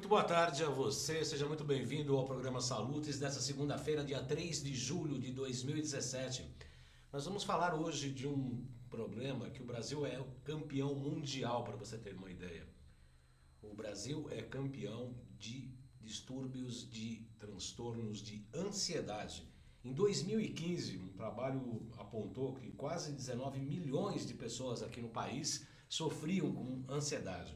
Muito boa tarde a você, seja muito bem-vindo ao programa Salutes dessa segunda-feira, dia 3 de julho de 2017. Nós vamos falar hoje de um problema que o Brasil é o campeão mundial, para você ter uma ideia. O Brasil é campeão de distúrbios, de transtornos, de ansiedade. Em 2015, um trabalho apontou que quase 19 milhões de pessoas aqui no país sofriam com ansiedade.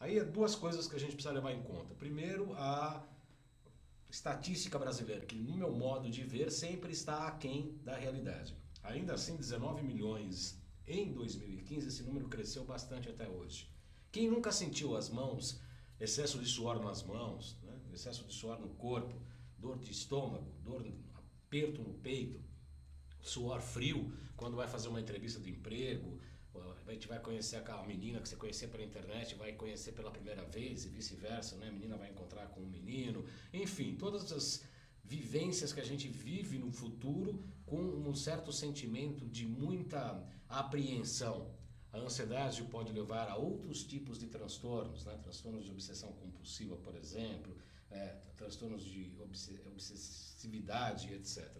Aí é duas coisas que a gente precisa levar em conta. Primeiro, a estatística brasileira, que no meu modo de ver sempre está aquém da realidade. Ainda assim, 19 milhões em 2015, esse número cresceu bastante até hoje. Quem nunca sentiu as mãos, excesso de suor nas mãos, né? Excesso de suor no corpo, dor de estômago, aperto no peito, suor frio quando vai fazer uma entrevista de emprego, a gente vai conhecer aquela menina que você conhecia pela internet, vai conhecer pela primeira vez e vice-versa, né? A menina vai encontrar com um menino, enfim, todas as vivências que a gente vive no futuro com um certo sentimento de muita apreensão. A ansiedade pode levar a outros tipos de transtornos, né? Transtornos de obsessão compulsiva, por exemplo, transtornos de obsessividade, etc.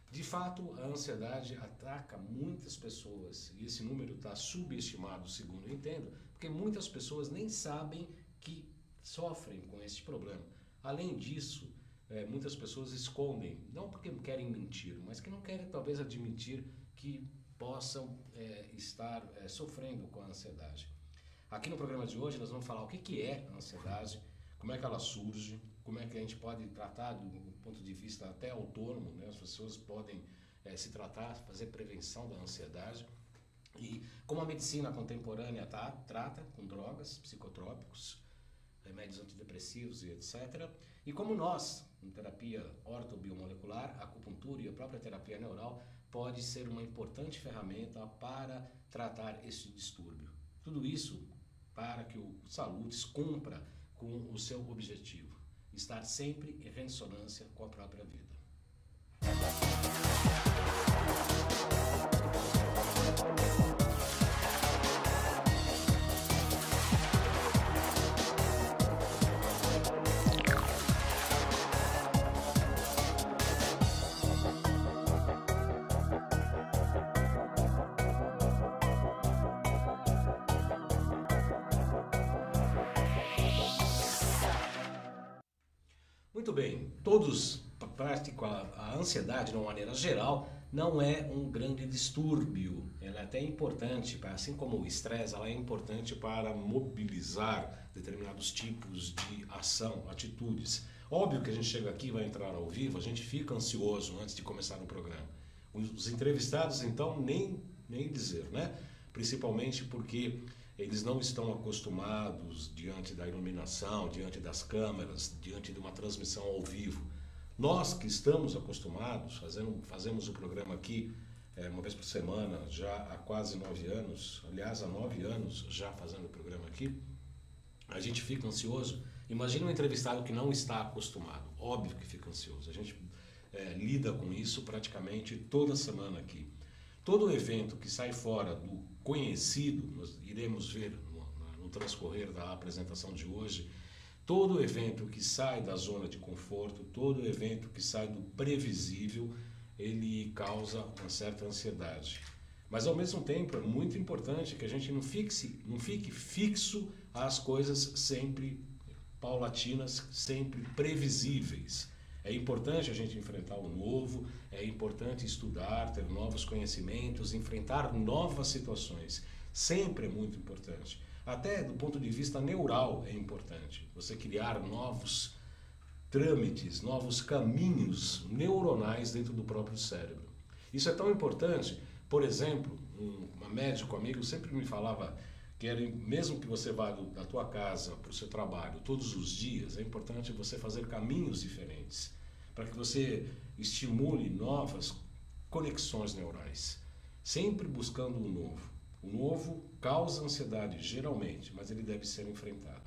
De fato, a ansiedade ataca muitas pessoas e esse número está subestimado, segundo eu entendo, porque muitas pessoas nem sabem que sofrem com esse problema. Além disso, muitas pessoas escondem, não porque querem mentir, mas que não querem talvez admitir que possam estar sofrendo com a ansiedade. Aqui no programa de hoje nós vamos falar o que é a ansiedade, como é que ela surge, como é que a gente pode tratar do ponto de vista até autônomo, né? As pessoas podem se tratar, fazer prevenção da ansiedade e como a medicina contemporânea trata com drogas, psicotrópicos, remédios antidepressivos e etc. E como nós, em terapia ortobiomolecular, a acupuntura e a própria terapia neural pode ser uma importante ferramenta para tratar esse distúrbio. Tudo isso para que o Salutes cumpra com o seu objetivo, estar sempre em ressonância com a própria vida. Muito bem, todos praticam a ansiedade de uma maneira geral, não é um grande distúrbio, ela é até importante, assim como o estresse, ela é importante para mobilizar determinados tipos de ação, atitudes. Óbvio que a gente chega aqui, vai entrar ao vivo, a gente fica ansioso antes de começar o programa. Os entrevistados então nem dizer, né? Principalmente porque eles não estão acostumados diante da iluminação, diante das câmeras, diante de uma transmissão ao vivo. Nós que estamos acostumados, fazemos o programa aqui uma vez por semana, já há quase 9 anos, aliás, há 9 anos já fazendo o programa aqui, a gente fica ansioso. Imagina um entrevistado que não está acostumado, óbvio que fica ansioso. A gente lida com isso praticamente toda semana aqui. Todo evento que sai fora do conhecido, nós iremos ver no transcorrer da apresentação de hoje, todo evento que sai da zona de conforto, todo evento que sai do previsível, ele causa uma certa ansiedade. Mas ao mesmo tempo é muito importante que a gente não fique fixo às coisas sempre paulatinas, sempre previsíveis. É importante a gente enfrentar o novo, é importante estudar, ter novos conhecimentos, enfrentar novas situações. Sempre é muito importante. Até do ponto de vista neural é importante. Você criar novos trâmites, novos caminhos neuronais dentro do próprio cérebro. Isso é tão importante. Por exemplo, um médico amigo sempre me falava que mesmo que você vá da tua casa para o seu trabalho todos os dias, é importante você fazer caminhos diferentes, para que você estimule novas conexões neurais, sempre buscando o novo. O novo causa ansiedade, geralmente, mas ele deve ser enfrentado.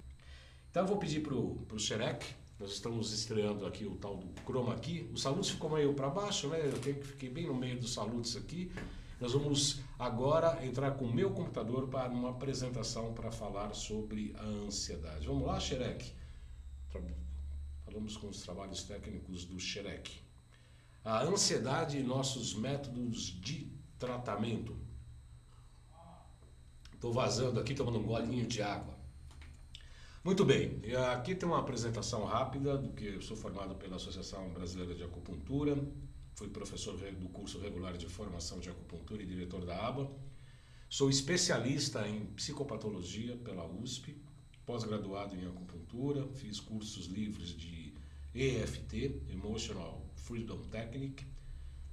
Então eu vou pedir para o Xerec, nós estamos estreando aqui o tal do Chroma Key, o Salutes ficou meio para baixo, né? Eu fiquei bem no meio dos Salutes aqui. Nós vamos agora entrar com o meu computador para uma apresentação para falar sobre a ansiedade. Vamos lá, Xerec? falamos com os trabalhos técnicos do Xerec. A ansiedade e nossos métodos de tratamento. Estou vazando aqui, tomando um golinho de água. Muito bem, aqui tem uma apresentação rápida do que eu sou formado pela Associação Brasileira de Acupuntura, fui professor do curso regular de formação de acupuntura e diretor da ABA, sou especialista em psicopatologia pela USP, pós-graduado em acupuntura, fiz cursos livres de EFT, Emotional Freedom Technique,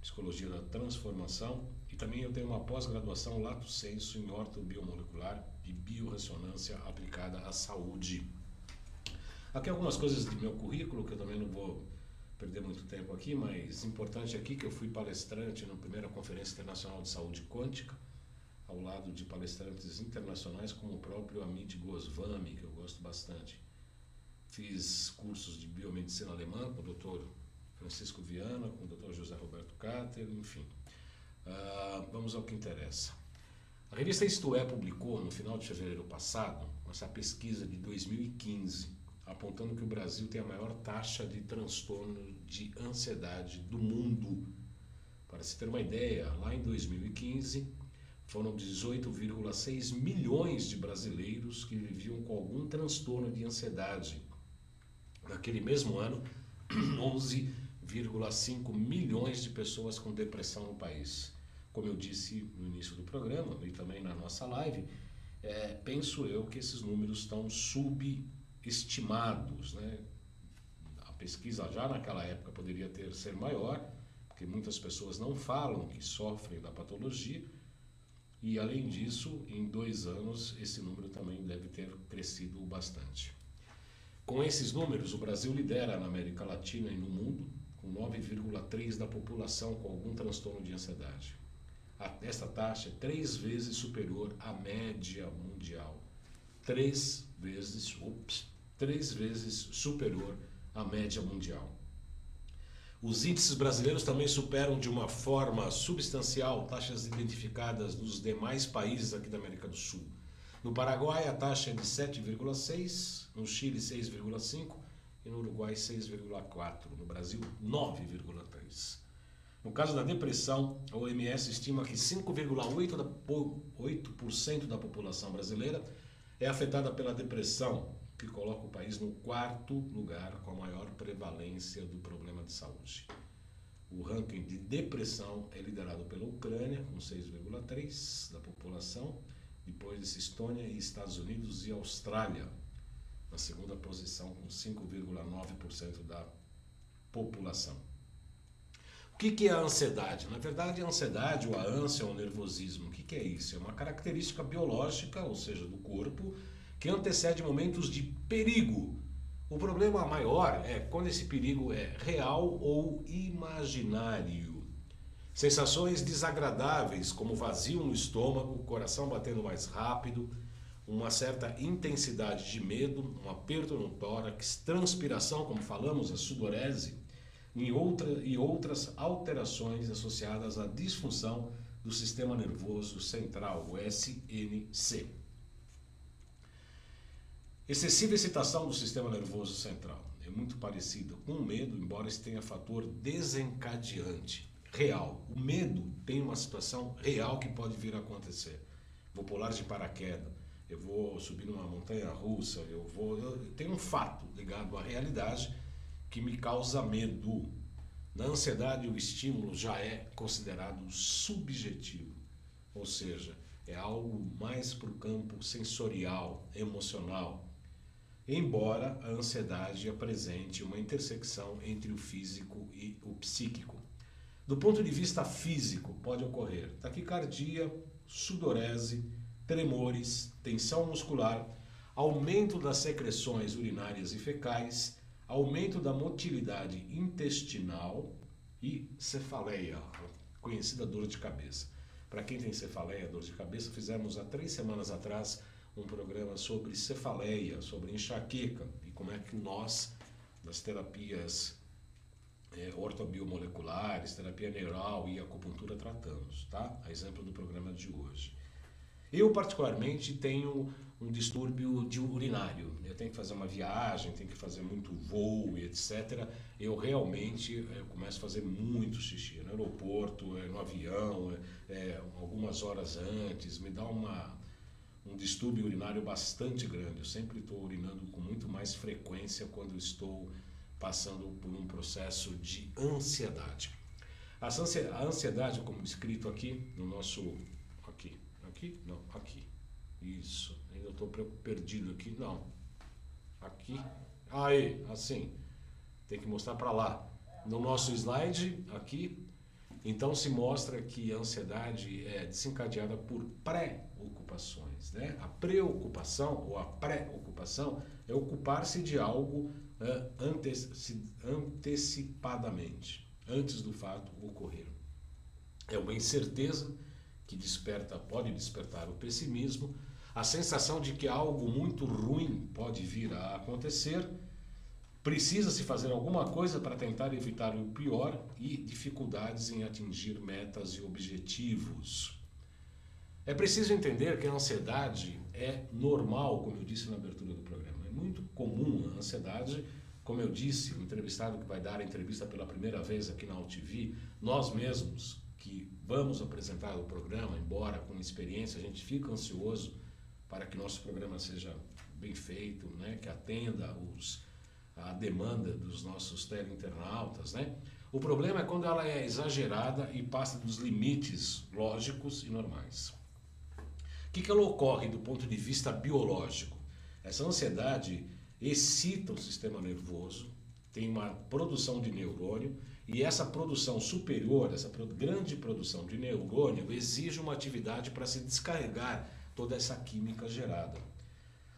psicologia da transformação, e também eu tenho uma pós-graduação lato sensu em ortobiomolecular e biorressonância aplicada à saúde. Aqui algumas coisas do meu currículo, que eu também não vou perder muito tempo aqui, mas importante aqui que eu fui palestrante na primeira Conferência Internacional de Saúde Quântica, ao lado de palestrantes internacionais como o próprio Amit Goswami, que eu gosto bastante. Fiz cursos de biomedicina alemã com o Dr. Francisco Viana, com o Dr. José Roberto Cáter, enfim. Vamos ao que interessa. A revista Isto É publicou, no final de fevereiro passado, essa pesquisa de 2015, apontando que o Brasil tem a maior taxa de transtorno de ansiedade do mundo. Para se ter uma ideia, lá em 2015, foram 18,6 milhões de brasileiros que viviam com algum transtorno de ansiedade. Naquele mesmo ano, 11,5 milhões de pessoas com depressão no país. Como eu disse no início do programa e também na nossa live, penso eu que esses números estão subestimados, né? A pesquisa já naquela época poderia ser maior, porque muitas pessoas não falam que sofrem da patologia, e além disso, em 2 anos, esse número também deve ter crescido bastante. Com esses números, o Brasil lidera na América Latina e no mundo, com 9,3% da população com algum transtorno de ansiedade. Esta taxa é 3 vezes superior à média mundial. 3 vezes superior à média mundial. Os índices brasileiros também superam de uma forma substancial taxas identificadas nos demais países aqui da América do Sul. No Paraguai a taxa é de 7,6%, no Chile 6,5% e no Uruguai 6,4%, no Brasil 9,3%. No caso da depressão, a OMS estima que 5,8% da população brasileira é afetada pela depressão, que coloca o país no 4º lugar com a maior prevalência do problema de saúde. O ranking de depressão é liderado pela Ucrânia, com 6,3% da população, depois Estônia e Estados Unidos e Austrália, na segunda posição, com 5,9% da população. O que é a ansiedade? Na verdade, a ansiedade, ou a ânsia, ou o nervosismo, o que é isso? É uma característica biológica, ou seja, do corpo, que antecede momentos de perigo. O problema maior é quando esse perigo é real ou imaginário. Sensações desagradáveis, como vazio no estômago, coração batendo mais rápido, uma certa intensidade de medo, um aperto no tórax, transpiração, como falamos, a sudorese, e outras alterações associadas à disfunção do sistema nervoso central, o SNC. Excessiva excitação do sistema nervoso central é muito parecida com o medo, embora esse tenha fator desencadeante, real. O medo tem uma situação real que pode vir a acontecer. Vou pular de paraquedas, eu vou subir numa montanha russa, eu tenho um fato ligado à realidade que me causa medo. Na ansiedade, o estímulo já é considerado subjetivo, ou seja, é algo mais para o campo sensorial, emocional, embora a ansiedade apresente uma intersecção entre o físico e o psíquico. Do ponto de vista físico, pode ocorrer taquicardia, sudorese, tremores, tensão muscular, aumento das secreções urinárias e fecais, aumento da motilidade intestinal e cefaleia, conhecida dor de cabeça. Para quem tem cefaleia, dor de cabeça, fizemos há 3 semanas atrás um programa sobre cefaleia, sobre enxaqueca e como é que nós, das terapias ortobiomoleculares, terapia neural e acupuntura tratamos, tá? A exemplo do programa de hoje. Eu, particularmente, tenho um distúrbio de urinário. Eu tenho que fazer uma viagem, tenho que fazer muito voo e etc. Eu realmente começo a fazer muito xixi no aeroporto, no avião, algumas horas antes. Me dá um distúrbio urinário bastante grande. Eu sempre estou urinando com muito mais frequência quando estou passando por um processo de ansiedade. A ansiedade, como escrito aqui no nosso... Aqui? Não, aqui. Isso. Ainda estou perdido aqui. Não. Aqui. Aí, assim. Tem que mostrar para lá. No nosso slide, aqui, então se mostra que a ansiedade é desencadeada por preocupações, né? A preocupação ou a pré-ocupação é ocupar-se de algo antecipadamente, antes do fato ocorrer. É uma incerteza que pode despertar o pessimismo, a sensação de que algo muito ruim pode vir a acontecer, precisa-se fazer alguma coisa para tentar evitar o pior e dificuldades em atingir metas e objetivos. É preciso entender que a ansiedade é normal, como eu disse na abertura do programa. É muito comum a ansiedade, como eu disse, o entrevistado que vai dar a entrevista pela primeira vez aqui na AltV, nós mesmos que vamos apresentar o programa, embora com experiência, a gente fica ansioso para que nosso programa seja bem feito, né? Que atenda a demanda dos nossos teleinternautas, né? O problema é quando ela é exagerada e passa dos limites lógicos e normais. O que ela ocorre do ponto de vista biológico? Essa ansiedade excita o sistema nervoso, tem uma produção de neurônio, e essa produção superior, essa grande produção de neurônio, exige uma atividade para se descarregar toda essa química gerada.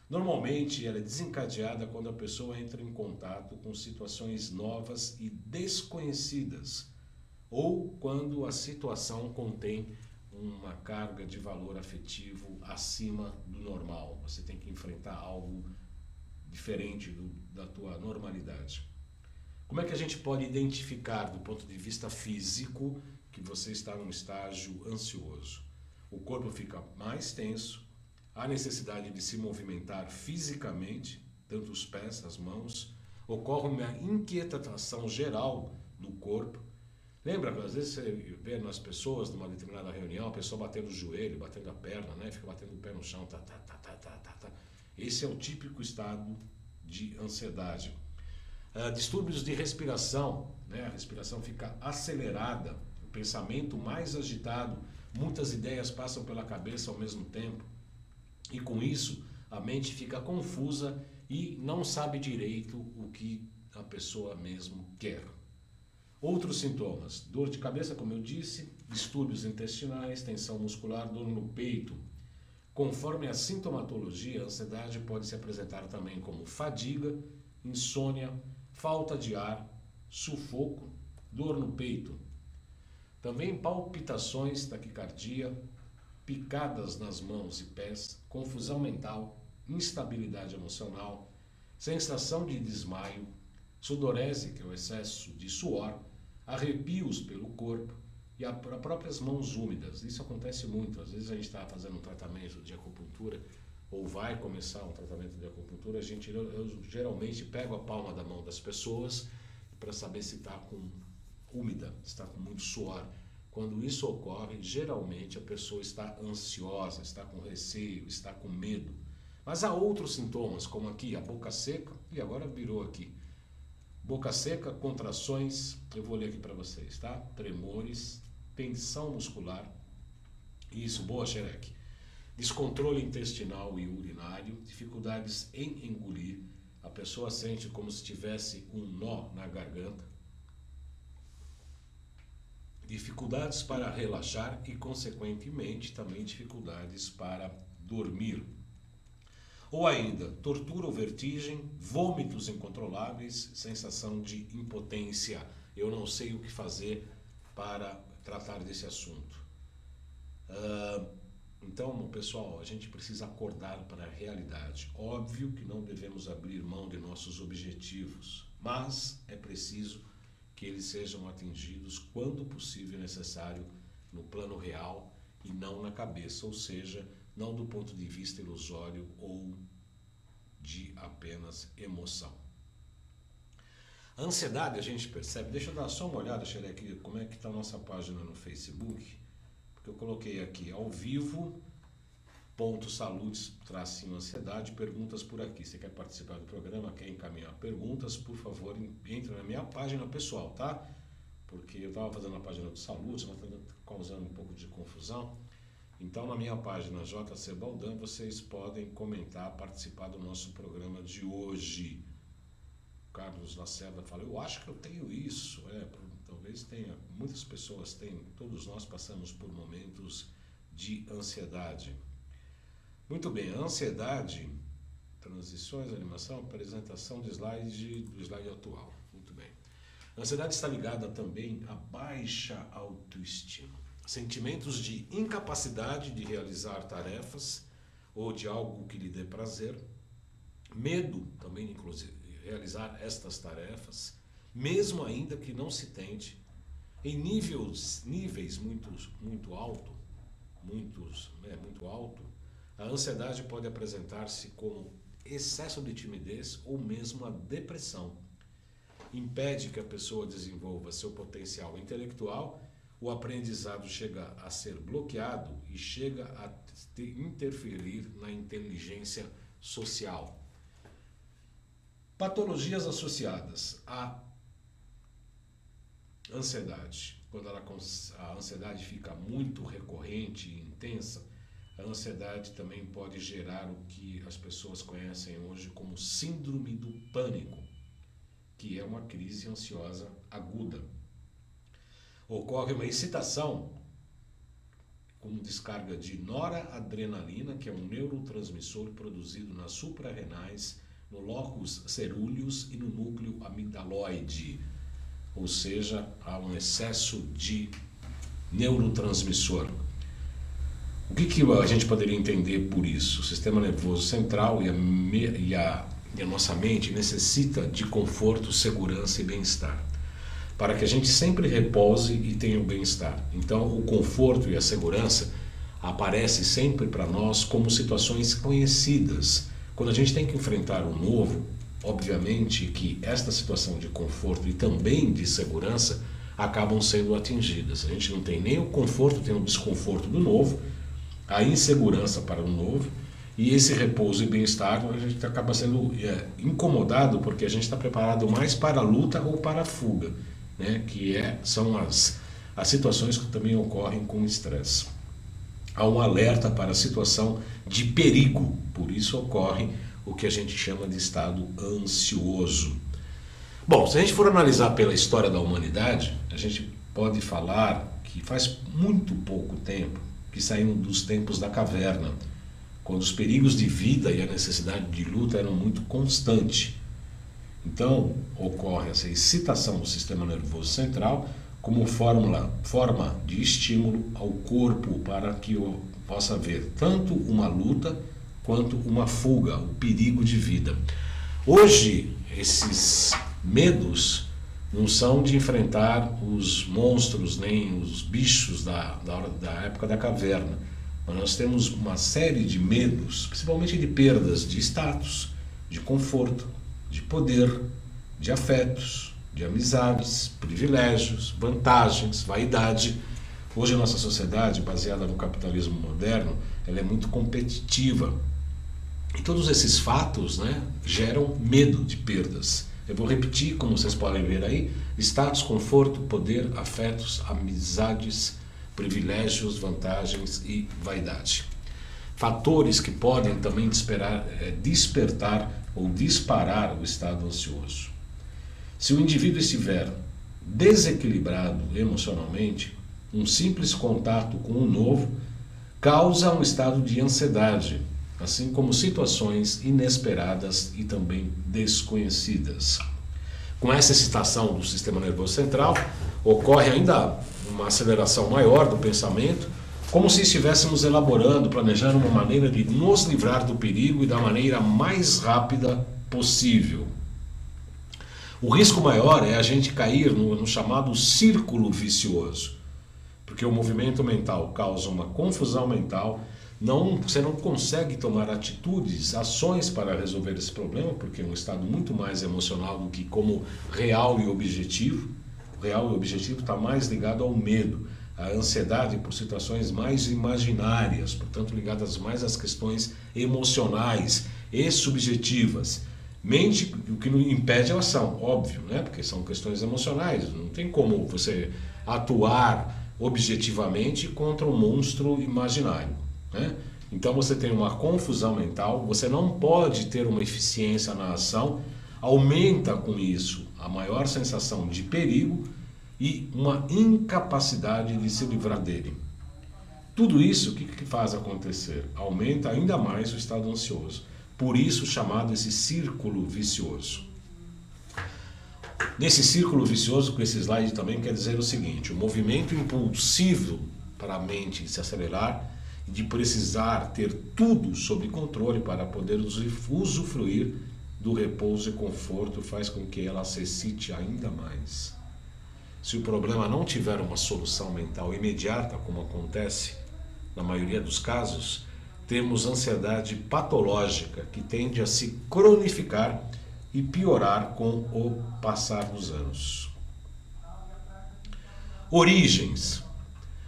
Normalmente ela é desencadeada quando a pessoa entra em contato com situações novas e desconhecidas, ou quando a situação contém uma carga de valor afetivo acima do normal. Você tem que enfrentar algo diferente da tua normalidade. Como é que a gente pode identificar do ponto de vista físico que você está num estágio ansioso? O corpo fica mais tenso, há necessidade de se movimentar fisicamente, tanto os pés, as mãos, ocorre uma inquietação geral do corpo. Lembra que às vezes você vê nas pessoas, numa determinada reunião, a pessoa batendo o joelho, batendo a perna, né? Fica batendo o pé no chão, tá. Esse é o típico estado de ansiedade. Distúrbios de respiração, né? A respiração fica acelerada, o pensamento mais agitado, muitas ideias passam pela cabeça ao mesmo tempo e com isso a mente fica confusa e não sabe direito o que a pessoa mesmo quer. Outros sintomas: dor de cabeça, como eu disse, distúrbios intestinais, tensão muscular, dor no peito. Conforme a sintomatologia, a ansiedade pode se apresentar também como fadiga, insônia, falta de ar, sufoco, dor no peito. Também palpitações, taquicardia, picadas nas mãos e pés, confusão mental, instabilidade emocional, sensação de desmaio, sudorese, que é o excesso de suor, arrepios pelo corpo e as próprias mãos úmidas. Isso acontece muito. Às vezes a gente está fazendo um tratamento de acupuntura ou vai começar um tratamento de acupuntura, eu geralmente pego a palma da mão das pessoas para saber se está úmida, se está com muito suor. Quando isso ocorre, geralmente a pessoa está ansiosa, está com receio, está com medo. Mas há outros sintomas, como aqui a boca seca, e agora virou aqui. Boca seca, contrações, eu vou ler aqui para vocês, tá? Tremores, tensão muscular, isso, boa xereque. Descontrole intestinal e urinário, dificuldades em engolir, a pessoa sente como se tivesse um nó na garganta, dificuldades para relaxar e, consequentemente, também dificuldades para dormir. Ou ainda, tortura ou vertigem, vômitos incontroláveis, sensação de impotência. Eu não sei o que fazer para tratar desse assunto. Então, pessoal, a gente precisa acordar para a realidade. Óbvio que não devemos abrir mão de nossos objetivos, mas é preciso que eles sejam atingidos quando possível e necessário no plano real e não na cabeça, ou seja, não do ponto de vista ilusório ou de apenas emoção. A ansiedade a gente percebe, deixa eu dar só uma olhada, Xeré, aqui, como é que está a nossa página no Facebook, porque eu coloquei aqui ao vivo, @saludes, _ansiedade, perguntas por aqui. Você quer participar do programa, quer encaminhar perguntas, por favor, entre na minha página pessoal, tá? Porque eu estava fazendo a página do Saludes, mas está causando um pouco de confusão. Então, na minha página JC Baldan, vocês podem comentar, participar do nosso programa de hoje. Carlos Lacerda fala, eu acho que eu tenho isso. Talvez tenha, muitas pessoas têm, todos nós passamos por momentos de ansiedade. Muito bem, a ansiedade, transições, animação, apresentação do slide atual. Muito bem. A ansiedade está ligada também à baixa autoestima. Sentimentos de incapacidade de realizar tarefas ou de algo que lhe dê prazer. Medo também, inclusive, de realizar estas tarefas, mesmo ainda que não se tente, em níveis muito alto, a ansiedade pode apresentar-se como excesso de timidez ou mesmo a depressão. Impede que a pessoa desenvolva seu potencial intelectual, o aprendizado chega a ser bloqueado e chega a interferir na inteligência social. Patologias associadas à ansiedade. Quando a ansiedade fica muito recorrente e intensa, a ansiedade também pode gerar o que as pessoas conhecem hoje como síndrome do pânico, que é uma crise ansiosa aguda. Ocorre uma excitação com descarga de noradrenalina, que é um neurotransmissor produzido nas suprarrenais, no locus cerúleus e no núcleo amigdaloide. Ou seja, há um excesso de neurotransmissor. O que a gente poderia entender por isso? O sistema nervoso central e a nossa mente necessita de conforto, segurança e bem-estar, para que a gente sempre repouse e tenha o bem-estar. Então, o conforto e a segurança aparecem sempre para nós como situações conhecidas. Quando a gente tem que enfrentar o novo, obviamente que esta situação de conforto e também de segurança acabam sendo atingidas. A gente não tem nem o conforto, tem o desconforto do novo, a insegurança para o novo, e esse repouso e bem-estar a gente acaba sendo incomodado porque a gente está preparado mais para a luta ou para a fuga, né? São as situações que também ocorrem com estresse. Há um alerta para a situação de perigo, por isso ocorre o que a gente chama de estado ansioso. Bom, se a gente for analisar pela história da humanidade, a gente pode falar que faz muito pouco tempo que saímos dos tempos da caverna, quando os perigos de vida e a necessidade de luta eram muito constantes. Então, ocorre essa excitação do sistema nervoso central como forma de estímulo ao corpo para que possa haver tanto uma luta quanto uma fuga, o perigo de vida. Hoje, esses medos não são de enfrentar os monstros nem os bichos da época da caverna, mas nós temos uma série de medos, principalmente de perdas de status, de conforto, de poder, de afetos, de amizades, privilégios, vantagens, vaidade. Hoje a nossa sociedade, baseada no capitalismo moderno, ela é muito competitiva. E todos esses fatos, né, geram medo de perdas. Eu vou repetir, como vocês podem ver aí: status, conforto, poder, afetos, amizades, privilégios, vantagens e vaidade. Fatores que podem também despertar ou disparar o estado ansioso. Se o indivíduo estiver desequilibrado emocionalmente, um simples contato com o novo causa um estado de ansiedade, assim como situações inesperadas e também desconhecidas. Com essa excitação do sistema nervoso central, ocorre ainda uma aceleração maior do pensamento, como se estivéssemos elaborando, planejando uma maneira de nos livrar do perigo e da maneira mais rápida possível. O risco maior é a gente cair no chamado círculo vicioso, porque o movimento mental causa uma confusão mental você não consegue tomar atitudes, ações para resolver esse problema, porque é um estado muito mais emocional do que como real e objetivo. O real e objetivo está mais ligado ao medo, à ansiedade por situações mais imaginárias, portanto ligadas mais às questões emocionais e subjetivas. Mente, o que não impede a ação, óbvio, né? Porque são questões emocionais, não tem como você atuar objetivamente contra um monstro imaginário, né? Então você tem uma confusão mental, você não pode ter uma eficiência na ação, aumenta com isso a maior sensação de perigo e uma incapacidade de se livrar dele. Tudo isso, o que faz acontecer? Aumenta ainda mais o estado ansioso. Por isso chamado esse círculo vicioso. Nesse círculo vicioso, com esse slide também quer dizer o seguinte: o movimento impulsivo para a mente se acelerar e de precisar ter tudo sob controle para poder usufruir do repouso e conforto faz com que ela se excite ainda mais. Se o problema não tiver uma solução mental imediata, como acontece na maioria dos casos, temos ansiedade patológica que tende a se cronificar e piorar com o passar dos anos. Origens.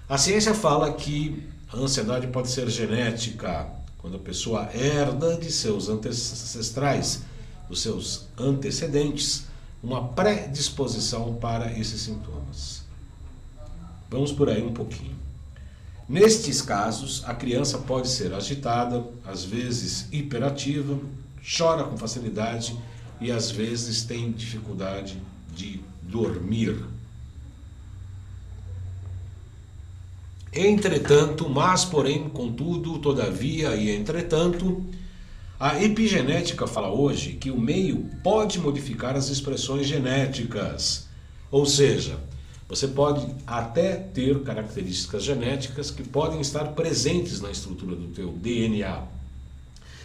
A ciência fala que a ansiedade pode ser genética, quando a pessoa herda de seus ancestrais, dos seus antecedentes, uma predisposição para esses sintomas. Vamos por aí um pouquinho. Nestes casos, a criança pode ser agitada, às vezes hiperativa, chora com facilidade e às vezes tem dificuldade de dormir. Entretanto, mas porém, contudo, todavia e entretanto, a epigenética fala hoje que o meio pode modificar as expressões genéticas, ou seja, você pode até ter características genéticas que podem estar presentes na estrutura do teu DNA.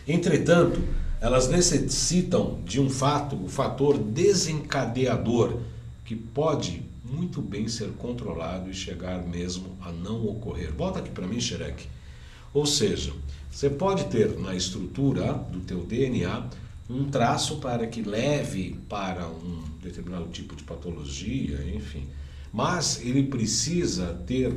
Entretanto, elas necessitam de um fator desencadeador, que pode muito bem ser controlado e chegar mesmo a não ocorrer. Volta aqui para mim, Xerec. Ou seja, você pode ter na estrutura do teu DNA um traço para que leve para um determinado tipo de patologia, enfim. Mas ele precisa ter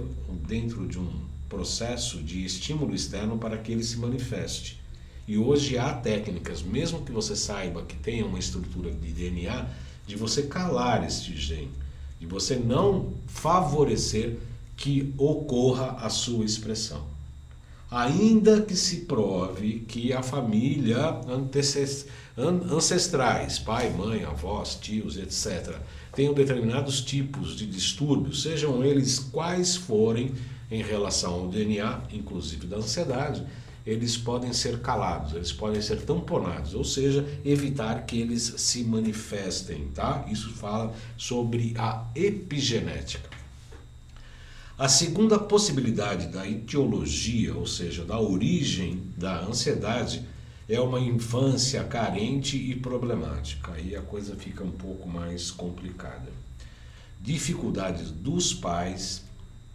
dentro de um processo de estímulo externo para que ele se manifeste. E hoje há técnicas, mesmo que você saiba que tenha uma estrutura de DNA, de você calar este gene, de você não favorecer que ocorra a sua expressão. Ainda que se prove que a família ancestrais, pai, mãe, avós, tios, etc., tenham determinados tipos de distúrbios, sejam eles quais forem em relação ao DNA, inclusive da ansiedade, eles podem ser calados, eles podem ser tamponados, ou seja, evitar que eles se manifestem, tá? Isso fala sobre a epigenética. A segunda possibilidade da etiologia, ou seja, da origem da ansiedade, é uma infância carente e problemática. Aí a coisa fica um pouco mais complicada. Dificuldades dos pais,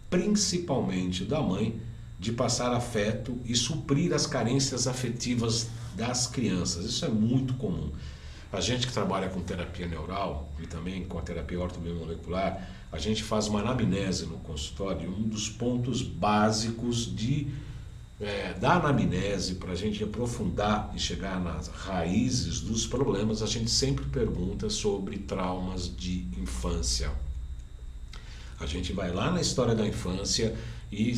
principalmente da mãe, de passar afeto e suprir as carências afetivas das crianças. Isso é muito comum. A gente que trabalha com terapia neural e também com a terapia ortomolecular, a gente faz uma anamnese no consultório. Um dos pontos básicos da anamnese, para a gente aprofundar e chegar nas raízes dos problemas, a gente sempre pergunta sobre traumas de infância. A gente vai lá na história da infância e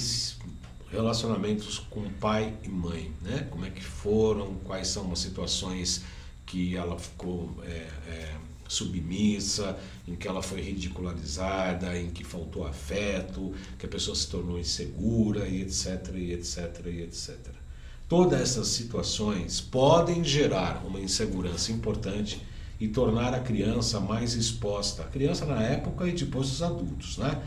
relacionamentos com pai e mãe, né? Como é que foram, quais são as situações que ela ficou submissa, em que ela foi ridicularizada, em que faltou afeto, que a pessoa se tornou insegura, e etc, e etc, e etc. Todas essas situações podem gerar uma insegurança importante e tornar a criança mais exposta. A criança na época e depois os adultos, né?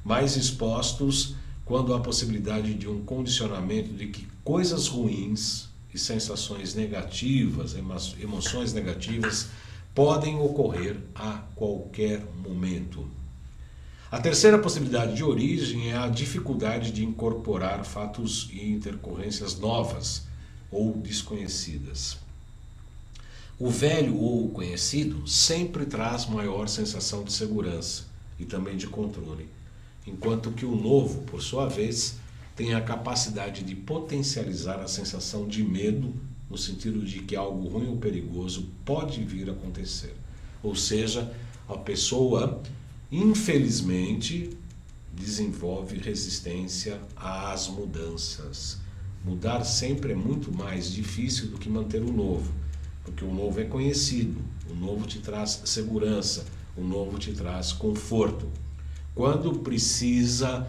Mais expostos quando há a possibilidade de um condicionamento de que coisas ruins e sensações negativas, emoções negativas, podem ocorrer a qualquer momento. A terceira possibilidade de origem é a dificuldade de incorporar fatos e intercorrências novas ou desconhecidas. O velho ou o conhecido sempre traz maior sensação de segurança e também de controle, enquanto que o novo, por sua vez, tem a capacidade de potencializar a sensação de medo, no sentido de que algo ruim ou perigoso pode vir a acontecer. Ou seja, a pessoa, infelizmente, desenvolve resistência às mudanças. Mudar sempre é muito mais difícil do que manter o novo, porque o novo é conhecido, o novo te traz segurança, o novo te traz conforto. Quando precisa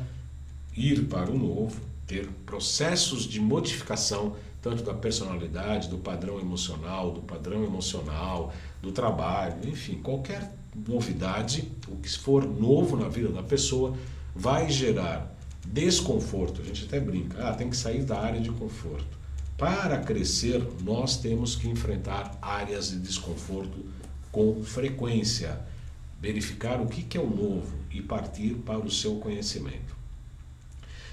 ir para o novo, ter processos de modificação, tanto da personalidade, do padrão emocional, do trabalho, enfim, qualquer novidade, o que for novo na vida da pessoa, vai gerar desconforto. A gente até brinca, tem que sair da área de conforto. Para crescer, nós temos que enfrentar áreas de desconforto com frequência, verificar o que é o novo e partir para o seu conhecimento.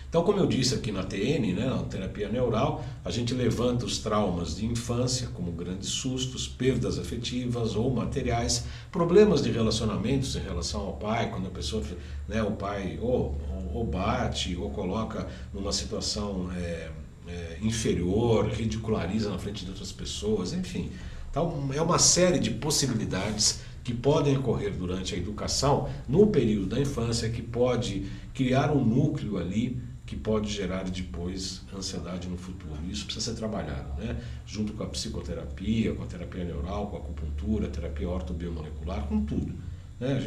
Então, como eu disse aqui na TN, né, na terapia neural, a gente levanta os traumas de infância, como grandes sustos, perdas afetivas ou materiais, problemas de relacionamentos em relação ao pai, quando a pessoa, né, o pai ou bate ou coloca numa situação inferior, ridiculariza na frente de outras pessoas, enfim. Então, é uma série de possibilidades que podem ocorrer durante a educação, no período da infância, que pode criar um núcleo ali que pode gerar depois ansiedade no futuro. Isso precisa ser trabalhado, né? Junto com a psicoterapia, com a terapia neural, com a acupuntura, a terapia ortobiomolecular, com tudo. Né?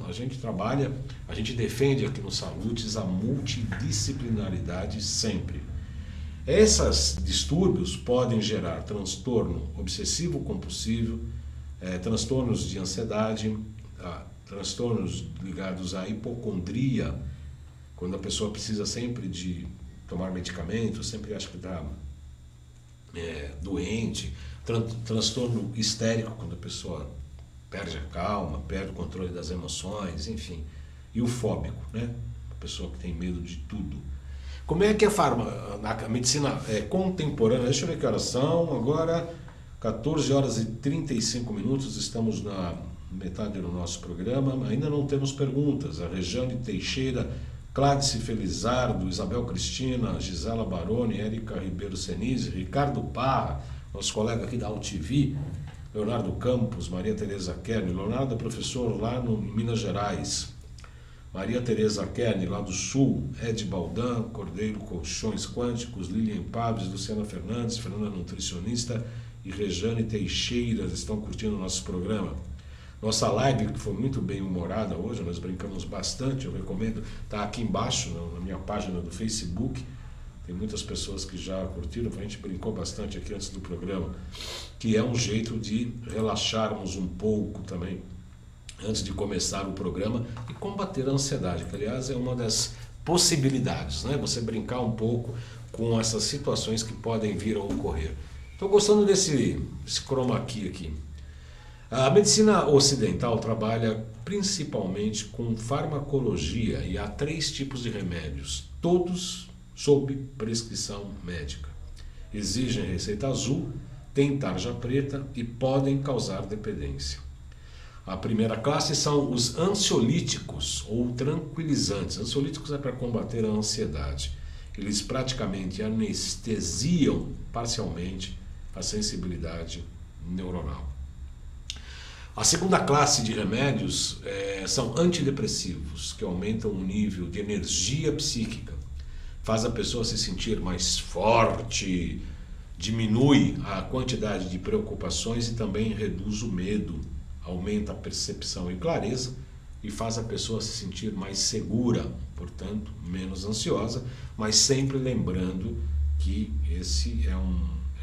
A gente trabalha, a gente defende aqui no Salutes a multidisciplinaridade sempre. Esses distúrbios podem gerar transtorno obsessivo-compulsivo, transtornos de ansiedade, transtornos ligados à hipocondria, quando a pessoa precisa sempre de tomar medicamentos, sempre acha que está doente, transtorno histérico, quando a pessoa perde a calma, perde o controle das emoções, enfim, e o fóbico, né? A pessoa que tem medo de tudo. Como é que a medicina contemporânea, deixa eu ver que horas são, agora 14 horas e 35 minutos, estamos na metade do nosso programa, ainda não temos perguntas. A Rejane Teixeira, Cládice Felizardo, Isabel Cristina, Gisela Baroni, Érica Ribeiro Senise, Ricardo Parra, nosso colega aqui da UTV, Leonardo Campos, Maria Tereza Kern, Leonardo é professor lá em Minas Gerais, Maria Tereza Kern, lá do Sul, Ed Baldan, Cordeiro Colchões Quânticos, Lilian Paves, Luciana Fernandes, Fernanda Nutricionista e Rejane Teixeira estão curtindo o nosso programa. Nossa live, que foi muito bem humorada hoje, nós brincamos bastante, eu recomendo, está aqui embaixo na minha página do Facebook, tem muitas pessoas que já curtiram, a gente brincou bastante aqui antes do programa, que é um jeito de relaxarmos um pouco também, antes de começar o programa, e combater a ansiedade, que aliás é uma das possibilidades, né? Você brincar um pouco com essas situações que podem vir a ocorrer. Estou gostando desse chroma key aqui. A medicina ocidental trabalha principalmente com farmacologia e há 3 tipos de remédios, todos sob prescrição médica. Exigem receita azul, têm tarja preta e podem causar dependência. A primeira classe são os ansiolíticos ou tranquilizantes. Ansiolíticos é para combater a ansiedade. Eles praticamente anestesiam parcialmente a sensibilidade neuronal. A segunda classe de remédios são antidepressivos, que aumentam o nível de energia psíquica, faz a pessoa se sentir mais forte, diminui a quantidade de preocupações e também reduz o medo, aumenta a percepção e clareza e faz a pessoa se sentir mais segura, portanto, menos ansiosa, mas sempre lembrando que esse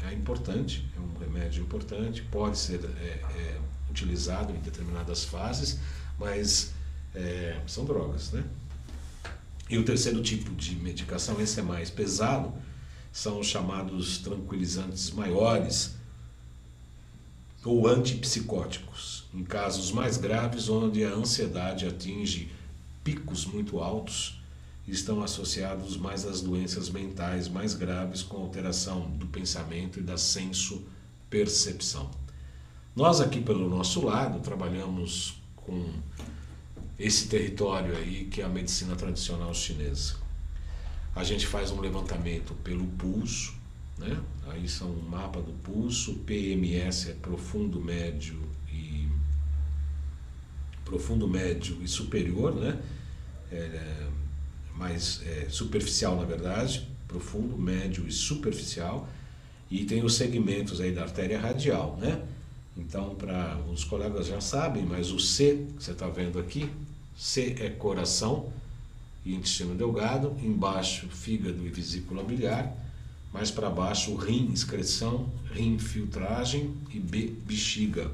é importante, é um remédio importante, pode ser utilizado em determinadas fases, mas são drogas, né? E o terceiro tipo de medicação, esse é mais pesado, são os chamados tranquilizantes maiores ou antipsicóticos, em casos mais graves onde a ansiedade atinge picos muito altos estão associados mais às doenças mentais mais graves, com alteração do pensamento e da senso-percepção. Nós aqui pelo nosso lado trabalhamos com esse território aí que é a medicina tradicional chinesa. A gente faz um levantamento pelo pulso, né? Aí são um mapa do pulso, PMS é profundo, médio e superior, né? Mais superficial, na verdade, profundo, médio e superficial, e tem os segmentos aí da artéria radial, né? Então, para os colegas já sabem, mas o C, que você está vendo aqui, C é coração e intestino delgado, embaixo fígado e vesícula biliar, mais para baixo rim, excreção, rim, filtragem e B, bexiga.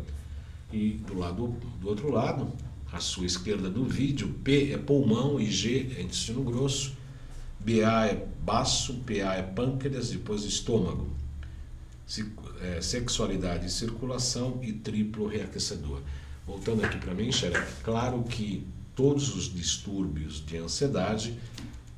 E do outro lado, à sua esquerda do vídeo, P é pulmão e G é intestino grosso, BA é baço, PA é pâncreas, depois estômago, sexualidade e circulação e triplo reaquecedor. Voltando aqui para mim, é claro que todos os distúrbios de ansiedade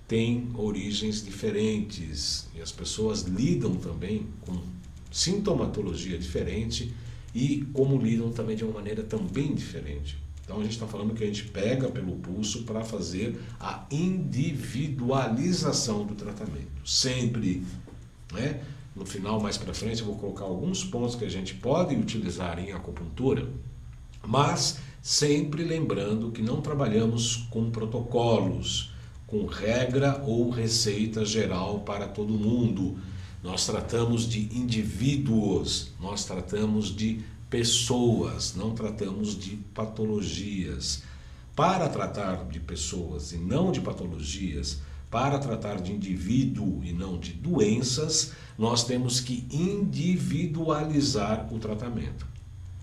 têm origens diferentes e as pessoas lidam também com sintomatologia diferente e como lidam também de uma maneira também diferente. Então a gente está falando que a gente pega pelo pulso para fazer a individualização do tratamento. Sempre, né? No final, mais para frente, eu vou colocar alguns pontos que a gente pode utilizar em acupuntura, mas sempre lembrando que não trabalhamos com protocolos, com regra ou receita geral para todo mundo. Nós tratamos de indivíduos, nós tratamos de pessoas, não tratamos de patologias. Para tratar de pessoas e não de patologias, para tratar de indivíduo e não de doenças, nós temos que individualizar o tratamento.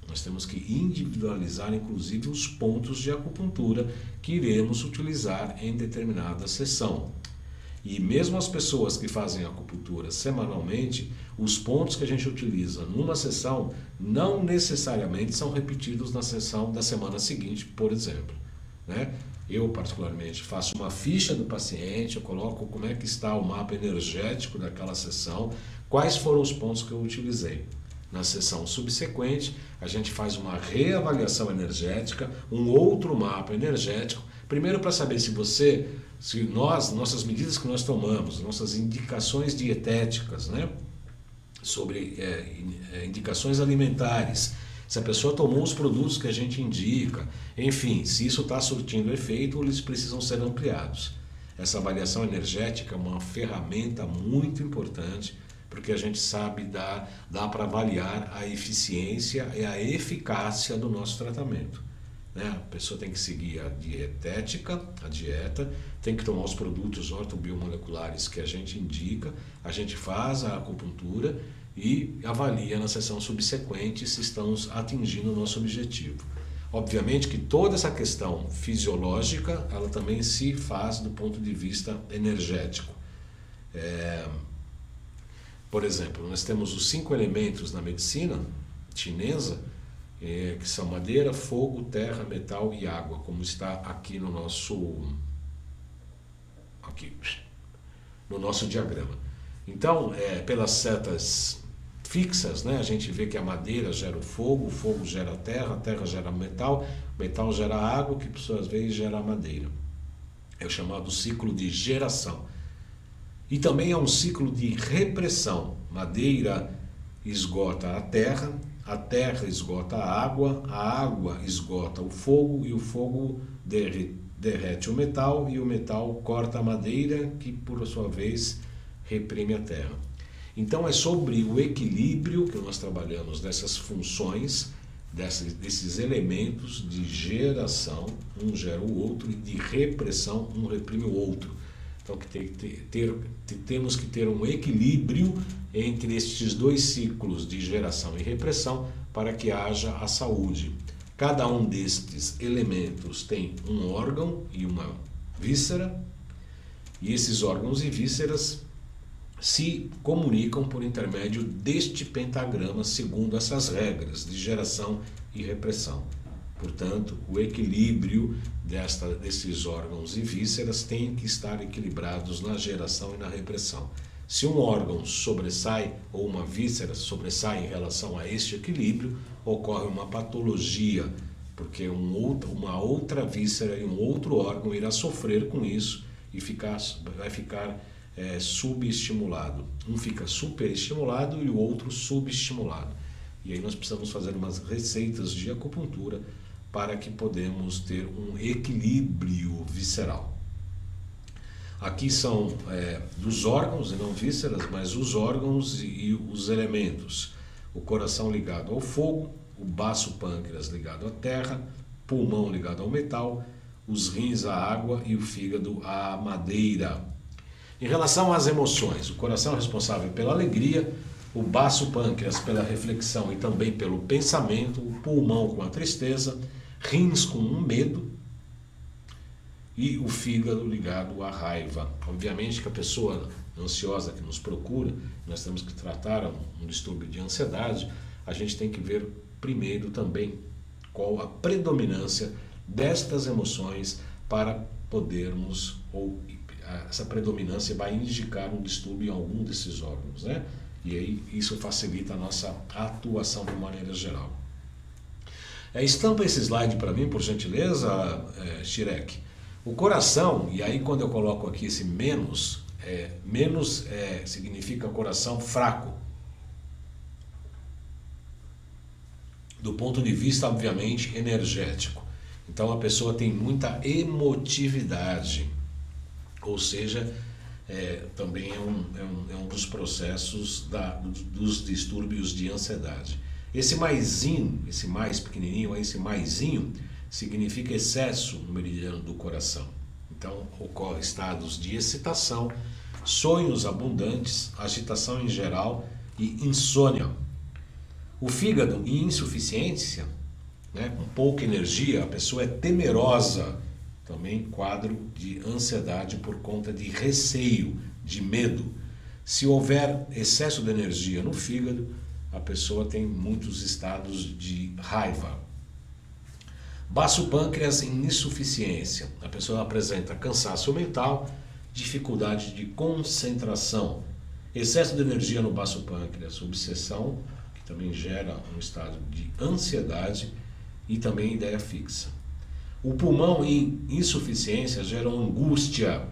Nós temos que individualizar, inclusive, os pontos de acupuntura que iremos utilizar em determinada sessão. E mesmo as pessoas que fazem acupuntura semanalmente, os pontos que a gente utiliza numa sessão não necessariamente são repetidos na sessão da semana seguinte, por exemplo, né? Eu, particularmente, faço uma ficha do paciente, eu coloco como é que está o mapa energético daquela sessão, quais foram os pontos que eu utilizei. Na sessão subsequente, a gente faz uma reavaliação energética, um outro mapa energético, primeiro para saber se nossas medidas que nós tomamos, nossas indicações dietéticas, né, sobre indicações alimentares, se a pessoa tomou os produtos que a gente indica, enfim, se isso está surtindo efeito ou eles precisam ser ampliados. Essa avaliação energética é uma ferramenta muito importante, porque a gente sabe dá para avaliar a eficiência e a eficácia do nosso tratamento. Né? A pessoa tem que seguir a dietética, a dieta, tem que tomar os produtos ortobiomoleculares que a gente indica, a gente faz a acupuntura e avalia na sessão subsequente se estamos atingindo o nosso objetivo. Obviamente que toda essa questão fisiológica, ela também se faz do ponto de vista energético. Por exemplo, nós temos os 5 elementos na medicina chinesa, que são madeira, fogo, terra, metal e água, como está aqui no nosso diagrama. Então, pelas setas fixas, né, a gente vê que a madeira gera o fogo gera a terra gera metal gera água, que por suas vezes gera a madeira. É o chamado ciclo de geração. E também é um ciclo de repressão. Madeira esgota a terra esgota a água esgota o fogo e o fogo derrete o metal corta a madeira, que por sua vez reprime a terra. Então é sobre o equilíbrio que nós trabalhamos dessas funções, desses elementos de geração, um gera o outro, e de repressão, um reprime o outro. Então temos que ter um equilíbrio entre estes dois ciclos de geração e repressão para que haja a saúde. Cada um destes elementos tem um órgão e uma víscera, e esses órgãos e vísceras se comunicam por intermédio deste pentagrama segundo essas regras de geração e repressão. Portanto, o equilíbrio desses órgãos e vísceras tem que estar equilibrados na geração e na repressão. Se um órgão sobressai ou uma víscera sobressai em relação a este equilíbrio, ocorre uma patologia, porque uma outra víscera e um outro órgão irá sofrer com isso e vai ficar subestimulado. Um fica superestimulado e o outro subestimulado. E aí nós precisamos fazer umas receitas de acupuntura para que podemos ter um equilíbrio visceral. Aqui são dos órgãos e não vísceras, mas os órgãos e os elementos. O coração ligado ao fogo, o baço pâncreas ligado à terra, pulmão ligado ao metal, os rins à água e o fígado à madeira. Em relação às emoções, o coração é responsável pela alegria, o baço pâncreas pela reflexão e também pelo pensamento, o pulmão com a tristeza, rins com o medo e o fígado ligado à raiva. Obviamente que a pessoa ansiosa que nos procura, nós temos que tratar um distúrbio de ansiedade, a gente tem que ver primeiro também qual a predominância destas emoções para podermos, ou essa predominância vai indicar um distúrbio em algum desses órgãos, né? E aí isso facilita a nossa atuação de maneira geral. Estampa esse slide para mim, por gentileza, Shirek. O coração, e aí quando eu coloco aqui esse menos, significa coração fraco. Do ponto de vista, obviamente, energético. Então a pessoa tem muita emotividade, ou seja, também é um dos processos dos distúrbios de ansiedade. Esse maisinho, esse mais pequenininho, esse maisinho, significa excesso no meridiano do coração. Então ocorre estados de excitação, sonhos abundantes, agitação em geral e insônia. O fígado em insuficiência, né, com pouca energia, a pessoa é temerosa. Também quadro de ansiedade por conta de receio, de medo. Se houver excesso de energia no fígado, a pessoa tem muitos estados de raiva. Baço pâncreas em insuficiência. A pessoa apresenta cansaço mental, dificuldade de concentração. Excesso de energia no baço pâncreas, obsessão, que também gera um estado de ansiedade e também ideia fixa. O pulmão em insuficiência gera angústia.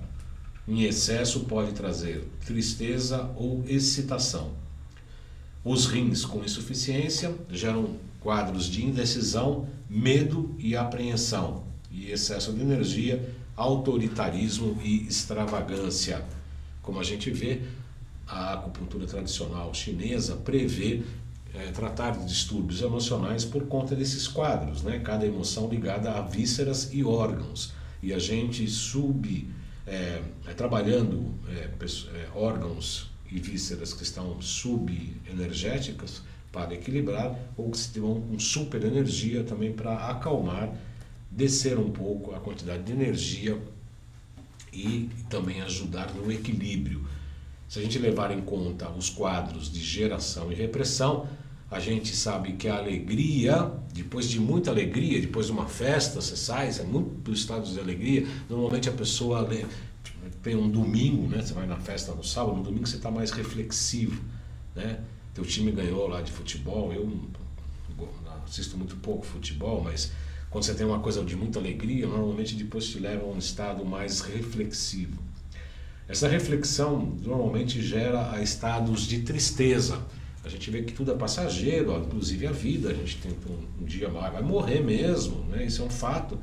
Em excesso pode trazer tristeza ou excitação. Os rins com insuficiência geram quadros de indecisão, medo e apreensão. E excesso de energia, autoritarismo e extravagância. Como a gente vê, a acupuntura tradicional chinesa prevê tratar de distúrbios emocionais por conta desses quadros, né? Cada emoção ligada a vísceras e órgãos. E a gente trabalhando órgãos e vísceras que estão subenergéticas para equilibrar, ou que estão com super energia também para acalmar, descer um pouco a quantidade de energia e também ajudar no equilíbrio. Se a gente levar em conta os quadros de geração e repressão, a gente sabe que a alegria, depois de muita alegria, depois de uma festa, você sai, é muito estado de alegria. Normalmente a pessoa tem um domingo, né? Você vai na festa no sábado, no domingo você está mais reflexivo, né? Teu time ganhou lá de futebol, eu assisto muito pouco futebol, mas quando você tem uma coisa de muita alegria, normalmente depois te leva a um estado mais reflexivo. Essa reflexão normalmente gera estados de tristeza. A gente vê que tudo é passageiro, inclusive a vida. A gente tem um dia vai morrer mesmo, né? Isso é um fato.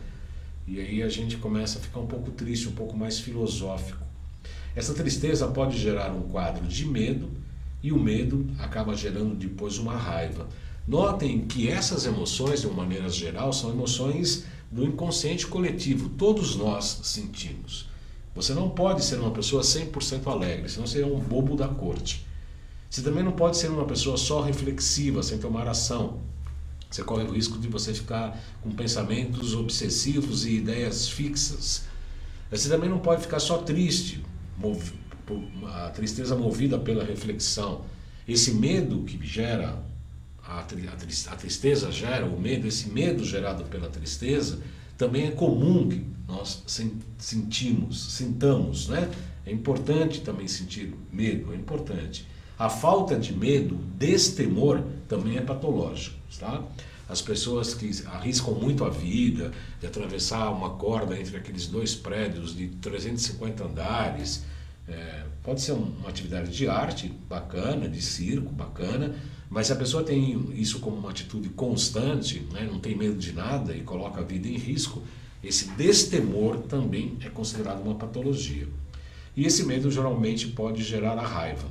E aí a gente começa a ficar um pouco triste, um pouco mais filosófico. Essa tristeza pode gerar um quadro de medo e o medo acaba gerando depois uma raiva. Notem que essas emoções, de uma maneira geral, são emoções do inconsciente coletivo. Todos nós sentimos. Você não pode ser uma pessoa 100% alegre, senão você é um bobo da corte. Você também não pode ser uma pessoa só reflexiva, sem tomar ação. Você corre o risco de você ficar com pensamentos obsessivos e ideias fixas. Você também não pode ficar só triste, a tristeza movida pela reflexão. Esse medo que gera a tristeza gera, o medo, esse medo gerado pela tristeza, também é comum que nós sintamos, né? É importante também sentir medo, é importante. A falta de medo, destemor, também é patológico, tá? As pessoas que arriscam muito a vida de atravessar uma corda entre aqueles 2 prédios de 350 andares, pode ser uma atividade de arte bacana, de circo bacana, mas se a pessoa tem isso como uma atitude constante, né, não tem medo de nada e coloca a vida em risco, esse destemor também é considerado uma patologia. E esse medo geralmente pode gerar a raiva.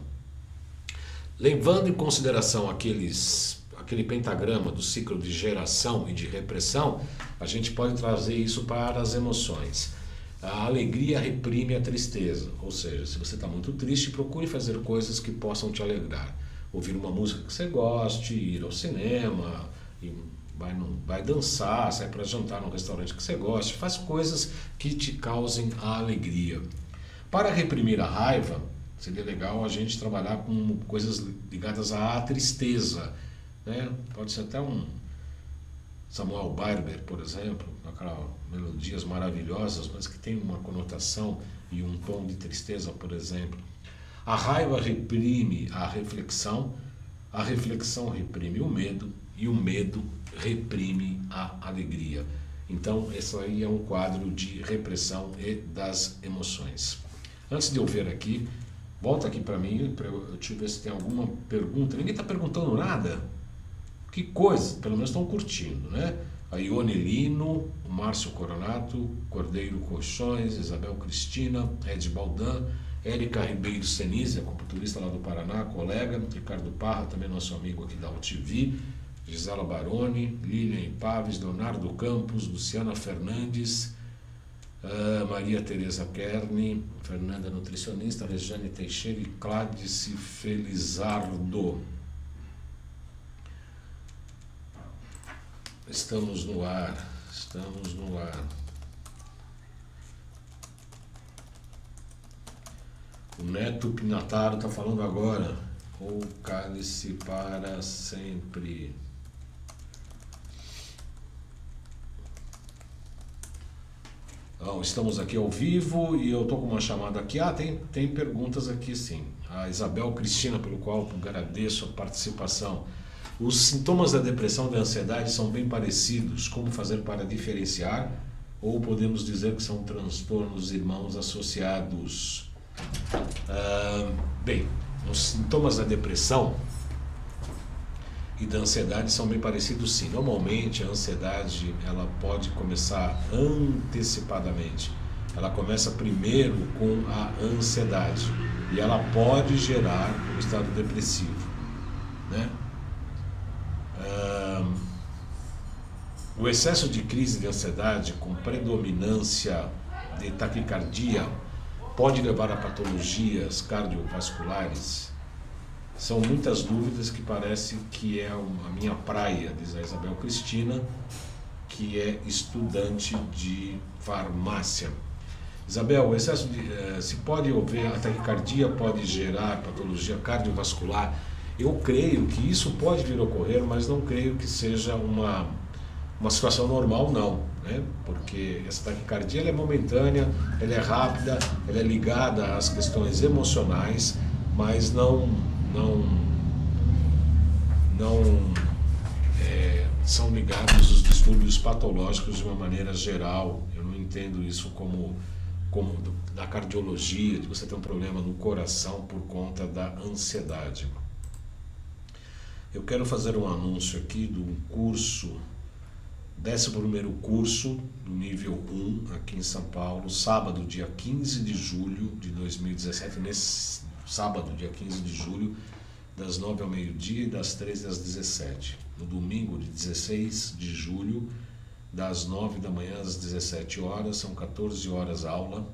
Levando em consideração aquele pentagrama do ciclo de geração e de repressão, a gente pode trazer isso para as emoções. A alegria reprime a tristeza, ou seja, se você está muito triste, procure fazer coisas que possam te alegrar. Ouvir uma música que você goste, ir ao cinema, vai dançar, sair para jantar num restaurante que você goste, faz coisas que te causem a alegria. Para reprimir a raiva, seria legal a gente trabalhar com coisas ligadas à tristeza, né? Pode ser até um Samuel Barber, por exemplo, aquelas melodias maravilhosas, mas que tem uma conotação e um tom de tristeza, por exemplo. A raiva reprime a reflexão reprime o medo e o medo reprime a alegria. Então, esse aí é um quadro de repressão e das emoções. Antes de eu ver aqui, volta aqui para mim, deixa eu ver se tem alguma pergunta. Ninguém está perguntando nada? Que coisa, pelo menos estão curtindo, né? A Ione Lino, o Márcio Coronato, Cordeiro Colchões, Isabel Cristina, Ed Baldan, Érica Ribeiro Senise, acupunturista lá do Paraná, colega, Ricardo Parra, também nosso amigo aqui da UTV, Gisela Baroni, Lilian Paves, Leonardo Campos, Luciana Fernandes, Maria Tereza Kerni, Fernanda Nutricionista, Regiane Teixeira e Cládice Felizardo. Estamos no ar. O Neto Pinataro está falando agora. O cálice para sempre. Estamos aqui ao vivo e eu estou com uma chamada aqui. Tem perguntas aqui sim. A Isabel Cristina, pelo qual agradeço a participação. Os sintomas da depressão e da ansiedade são bem parecidos. Como fazer para diferenciar? Ou podemos dizer que são transtornos irmãos associados? Bem, os sintomas da depressão e da ansiedade são bem parecidos sim. Normalmente a ansiedade ela pode começar antecipadamente. Ela começa primeiro com a ansiedade e ela pode gerar um estado depressivo, né? O excesso de crise de ansiedade com predominância de taquicardia pode levar a patologias cardiovasculares. São muitas dúvidas que parece que é a minha praia, diz a Isabel Cristina, que é estudante de farmácia. Isabel, o excesso de, se pode haver a taquicardia, pode gerar patologia cardiovascular. Eu creio que isso pode vir a ocorrer, mas não creio que seja uma situação normal, não, né? Porque essa taquicardia ela é momentânea, ela é rápida, ela é ligada às questões emocionais, mas não são ligados os distúrbios patológicos de uma maneira geral. Eu não entendo isso como da cardiologia, de você ter um problema no coração por conta da ansiedade. Eu quero fazer um anúncio aqui do curso, 11º curso do nível 1 aqui em São Paulo, sábado, dia 15 de julho de 2017, nesse sábado, dia 15 de julho, das 9 ao meio-dia e das 13 às 17. No domingo, de 16 de julho, das 9 da manhã às 17 horas, são 14 horas aula.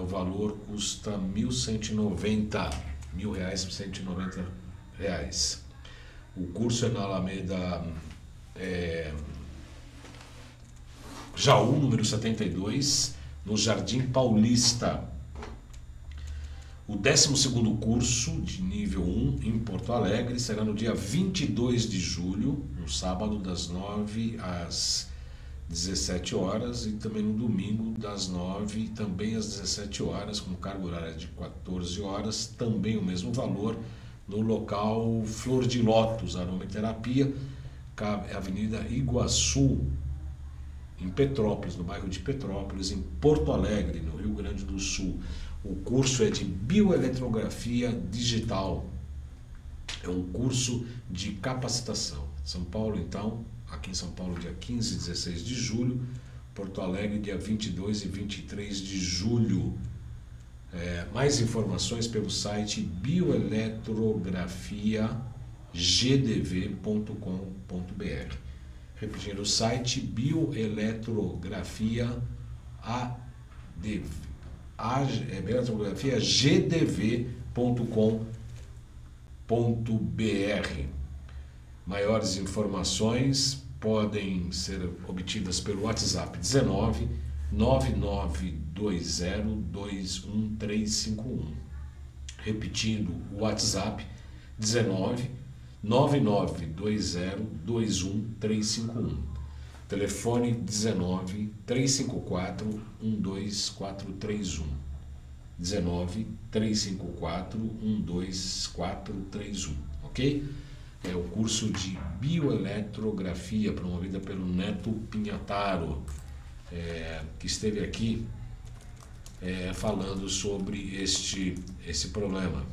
O valor custa R$1.190, R$1.190. O curso é na Alameda Jaú, número 72, no Jardim Paulista. O 12º curso de nível 1 em Porto Alegre será no dia 22 de julho, no sábado, das 9 às 17 horas, e também no domingo das 9 também às 17 horas, com carga horária de 14 horas, também o mesmo valor, no local Flor de Lótus, Aromaterapia, Avenida Iguaçu, em Petrópolis, no bairro de Petrópolis, em Porto Alegre, no Rio Grande do Sul. O curso é de bioeletrografia digital, é um curso de capacitação. São Paulo, então, aqui em São Paulo, dia 15 e 16 de julho, Porto Alegre, dia 22 e 23 de julho. Mais informações pelo site bioeletrografiagdv.com.br. Repetindo o site, bioeletrografiagdv.com.br. Maiores informações podem ser obtidas pelo WhatsApp 19 9920-21351. Repetindo o WhatsApp 19 9920-21351. Telefone 19 354 12431. 19 354 12431. Ok? É o curso de bioeletrografia promovida pelo Neto Pinhataro, que esteve aqui falando sobre esse problema.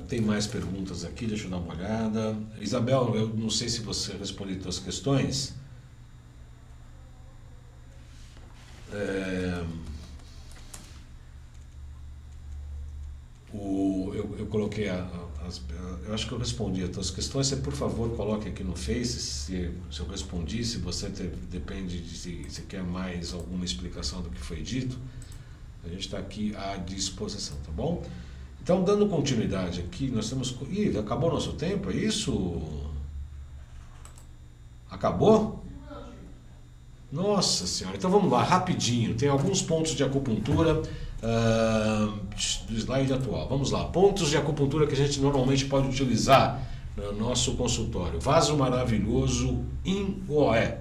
Tem mais perguntas aqui, deixa eu dar uma olhada. Isabel, eu não sei se você respondeu as questões. Eu coloquei eu acho que eu respondi as tuas questões. Você, por favor, coloque aqui no Face se eu respondi, se você depende de se quer mais alguma explicação do que foi dito. A gente está aqui à disposição, tá bom? Então, dando continuidade aqui, nós temos... Ih, acabou o nosso tempo, é isso? Acabou? Nossa Senhora, então vamos lá, rapidinho. Tem alguns pontos de acupuntura do slide atual. Vamos lá, pontos de acupuntura que a gente normalmente pode utilizar no nosso consultório. Vaso maravilhoso INOE,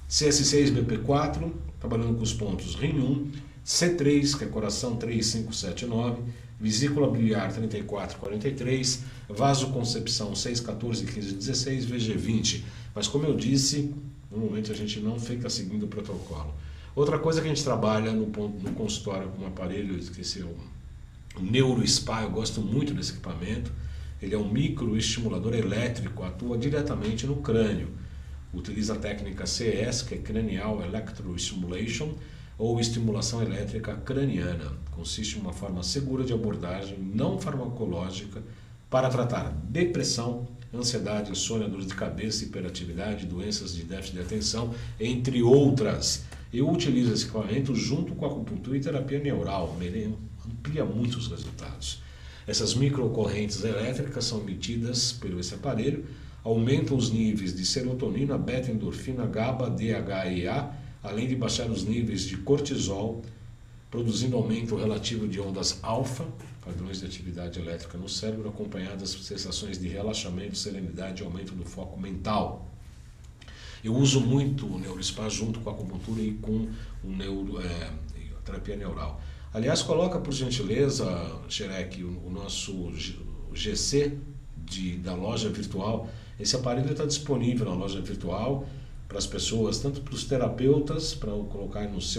CS6BP4, trabalhando com os pontos Rim 1, C3, que é coração 3579, vesícula biliar 3443, vaso concepção 614 15 16, VG20. Mas como eu disse, normalmente a gente não fica seguindo o protocolo. Outra coisa que a gente trabalha no consultório com um aparelho, esqueci, o NeuroSpa, eu gosto muito desse equipamento. Ele é um microestimulador elétrico, atua diretamente no crânio. Utiliza a técnica CS, que é Cranial Electrostimulation, ou estimulação elétrica craniana. Consiste em uma forma segura de abordagem não farmacológica para tratar depressão, ansiedade, insônia, dor de cabeça, hiperatividade, doenças de déficit de atenção, entre outras. Eu utilizo esse equipamento junto com a acupuntura e terapia neural, ele amplia muito os resultados. Essas microcorrentes elétricas são emitidas por esse aparelho, aumentam os níveis de serotonina, beta-endorfina, GABA, DHEA, além de baixar os níveis de cortisol, produzindo aumento relativo de ondas alfa, padrões de atividade elétrica no cérebro, acompanhadas por sensações de relaxamento, serenidade e aumento do foco mental. Eu uso muito o NeuroSpa junto com a acupuntura e com a terapia neural. Aliás, coloca por gentileza, Xerec, o nosso GC da loja virtual. Esse aparelho está disponível na loja virtual para as pessoas, tanto para os terapeutas, para colocar nas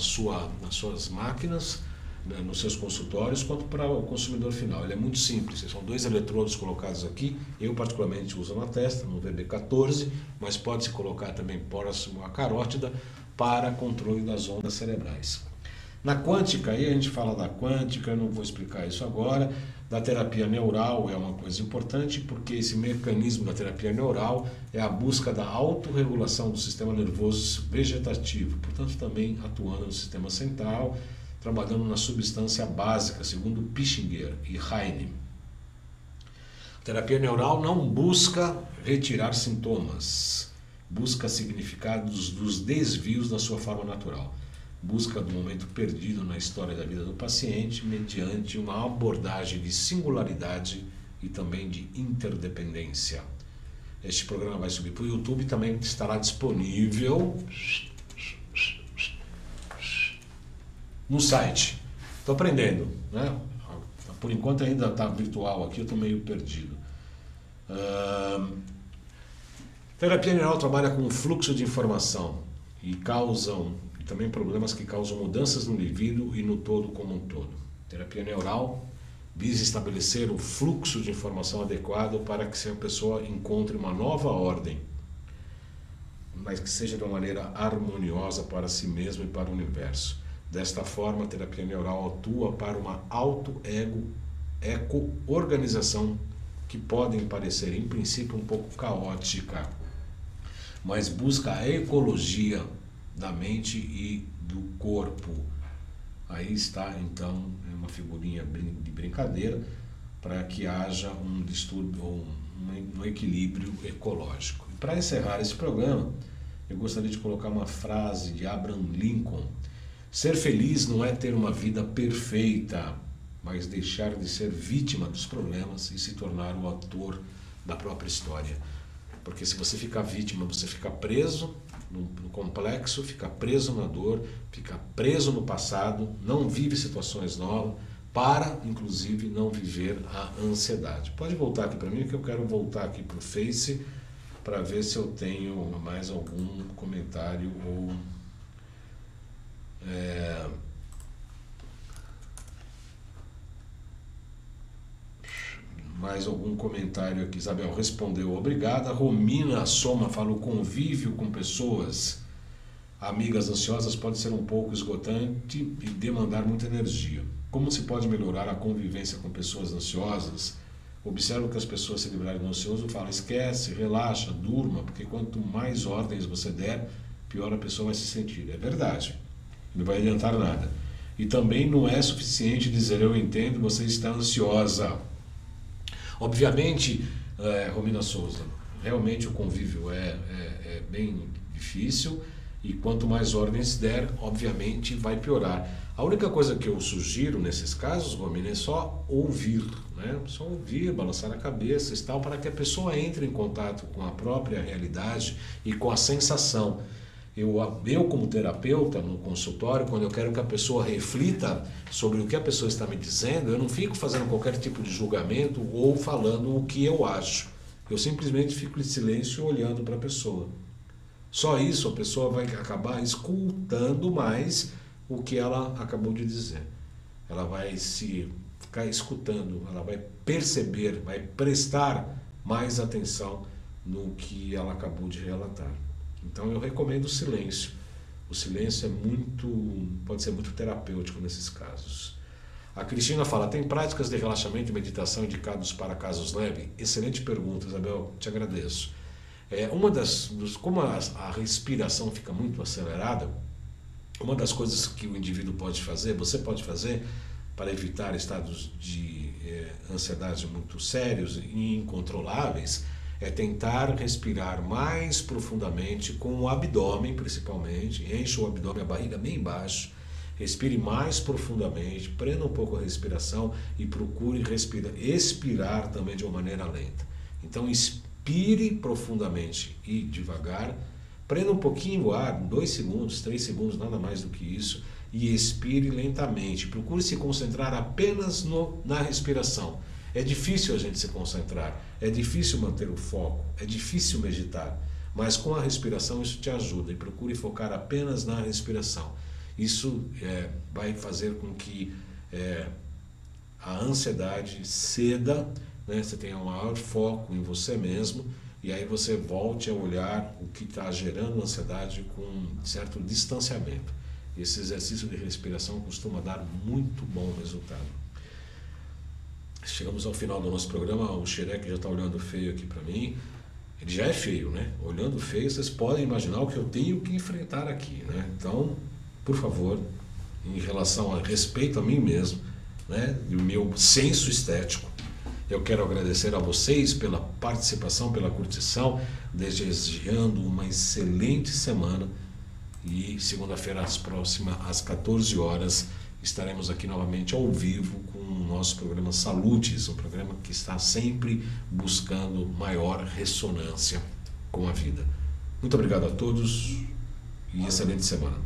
suas máquinas, né, nos seus consultórios, quanto para o consumidor final. Ele é muito simples, são 2 eletrodos colocados aqui, eu particularmente uso na testa, no VB14, mas pode-se colocar também próximo à carótida para controle das ondas cerebrais. Na quântica, aí a gente fala da quântica, eu não vou explicar isso agora. Da terapia neural é uma coisa importante, porque esse mecanismo da terapia neural é a busca da autorregulação do sistema nervoso vegetativo, portanto também atuando no sistema central, trabalhando na substância básica, segundo Pischinger e Heine. A terapia neural não busca retirar sintomas, busca significados dos desvios da sua forma natural. busca do momento perdido na história da vida do paciente mediante uma abordagem de singularidade e também de interdependência. Este programa vai subir para o YouTube e também estará disponível no site. Estou aprendendo, né? Por enquanto ainda está virtual aqui, eu estou meio perdido. Terapia neural trabalha com fluxo de informação e também problemas que causam mudanças no indivíduo e no todo como um todo. Terapia neural visa estabelecer o fluxo de informação adequado para que a pessoa encontre uma nova ordem, mas que seja de uma maneira harmoniosa para si mesmo e para o universo. Desta forma, a terapia neural atua para uma eco-organização que podem parecer, em princípio, um pouco caótica, mas busca a ecologia da mente e do corpo. Aí está, então, uma figurinha de brincadeira para que haja um distúrbio ou um equilíbrio ecológico. E para encerrar esse programa, eu gostaria de colocar uma frase de Abraham Lincoln: ser feliz não é ter uma vida perfeita, mas deixar de ser vítima dos problemas e se tornar o ator da própria história. Porque se você ficar vítima, você fica preso no complexo, fica preso na dor, fica preso no passado, não vive situações novas, inclusive, não viver a ansiedade. Pode voltar aqui para mim, que eu quero voltar aqui para o Face para ver se eu tenho mais algum comentário ou... mais algum comentário aqui. Isabel respondeu, obrigada. Romina Soma falou, convívio com pessoas amigas ansiosas pode ser um pouco esgotante e demandar muita energia. Como se pode melhorar a convivência com pessoas ansiosas? Observo que as pessoas se livrarem do ansioso falam, esquece, relaxa, durma, porque quanto mais ordens você der, pior a pessoa vai se sentir. É verdade, não vai adiantar nada. E também não é suficiente dizer, eu entendo, você está ansiosa. Obviamente, Romina Souza, realmente o convívio é bem difícil e quanto mais ordens der, obviamente vai piorar. A única coisa que eu sugiro nesses casos, Romina, é só ouvir, né? Só ouvir, balançar a cabeça e tal, para que a pessoa entre em contato com a própria realidade e com a sensação. Eu como terapeuta no consultório, quando eu quero que a pessoa reflita sobre o que a pessoa está me dizendo, eu não fico fazendo qualquer tipo de julgamento ou falando o que eu acho. Eu simplesmente fico em silêncio olhando para a pessoa. Só isso a pessoa vai acabar escutando mais o que ela acabou de dizer. Ela vai ficar escutando, ela vai perceber, vai prestar mais atenção no que ela acabou de relatar. Então eu recomendo o silêncio. O silêncio pode ser muito terapêutico nesses casos. A Cristina fala, tem práticas de relaxamento e meditação indicados para casos leves? Excelente pergunta, Isabel, te agradeço. Como a respiração fica muito acelerada, uma das coisas que o indivíduo pode fazer, você pode fazer para evitar estados de ansiedade muito sérios e incontroláveis, é tentar respirar mais profundamente com o abdômen, principalmente. Enche o abdômen, a barriga bem embaixo. Respire mais profundamente, prenda um pouco a respiração e procure expirar também de uma maneira lenta. Então, inspire profundamente e devagar. Prenda um pouquinho o ar, 2 segundos, 3 segundos, nada mais do que isso. E expire lentamente. Procure se concentrar apenas na respiração. É difícil a gente se concentrar, é difícil manter o foco, é difícil meditar, mas com a respiração isso te ajuda e procure focar apenas na respiração. Isso vai fazer com que a ansiedade ceda, né? Você tenha um maior foco em você mesmo e aí você volte a olhar o que está gerando ansiedade com um certo distanciamento. Esse exercício de respiração costuma dar muito bom resultado. Chegamos ao final do nosso programa, o Xereque já está olhando feio aqui para mim. Ele já é feio, né? Olhando feio, vocês podem imaginar o que eu tenho que enfrentar aqui, né? Então, por favor, em relação a respeito a mim mesmo, né? E o meu senso estético, eu quero agradecer a vocês pela participação, pela curtição, desejando uma excelente semana E segunda-feira, às 14 horas, estaremos aqui novamente ao vivo com o nosso programa Salutes, um programa que está sempre buscando maior ressonância com a vida. Muito obrigado a todos e excelente semana.